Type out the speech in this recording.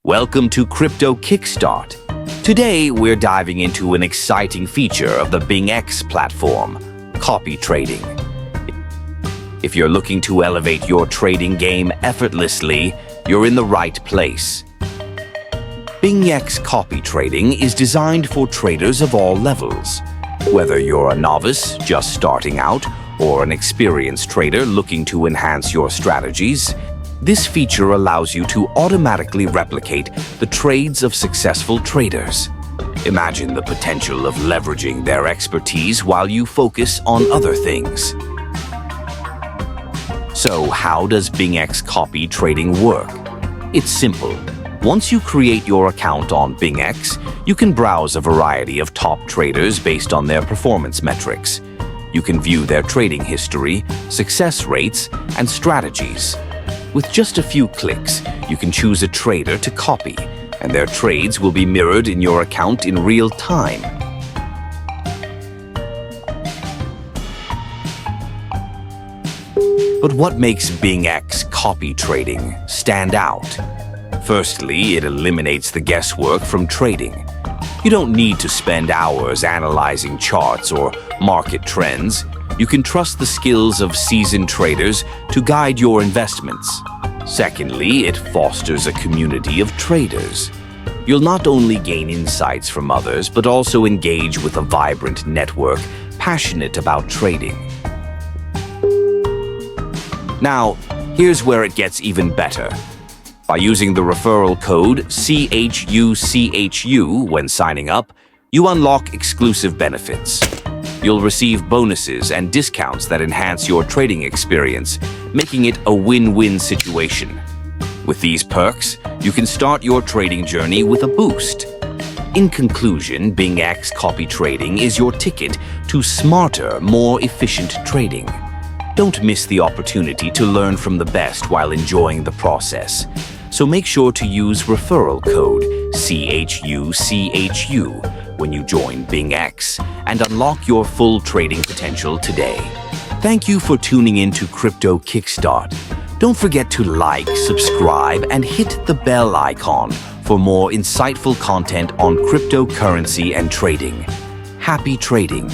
Welcome to Crypto Kickstart. Today, we're diving into an exciting feature of the BingX platform, copy trading. If you're looking to elevate your trading game effortlessly, you're in the right place. BingX copy trading is designed for traders of all levels. Whether you're a novice just starting out or an experienced trader looking to enhance your strategies, this feature allows you to automatically replicate the trades of successful traders. Imagine the potential of leveraging their expertise while you focus on other things. So, how does BingX copy trading work? It's simple. Once you create your account on BingX, you can browse a variety of top traders based on their performance metrics. You can view their trading history, success rates, and strategies. With just a few clicks, you can choose a trader to copy, and their trades will be mirrored in your account in real time. But what makes BingX copy trading stand out? Firstly, it eliminates the guesswork from trading. You don't need to spend hours analyzing charts or market trends. You can trust the skills of seasoned traders to guide your investments. Secondly, it fosters a community of traders. You'll not only gain insights from others, but also engage with a vibrant network passionate about trading. Now, here's where it gets even better. By using the referral code CHUCHU when signing up, you unlock exclusive benefits. You'll receive bonuses and discounts that enhance your trading experience, making it a win-win situation. With these perks, you can start your trading journey with a boost. In conclusion, BingX copy trading is your ticket to smarter, more efficient trading. Don't miss the opportunity to learn from the best while enjoying the process. So make sure to use referral code CHUCHU when you join BingX and unlock your full trading potential today. Thank you for tuning in to Crypto Kickstart. Don't forget to like, subscribe, and hit the bell icon for more insightful content on cryptocurrency and trading. Happy trading!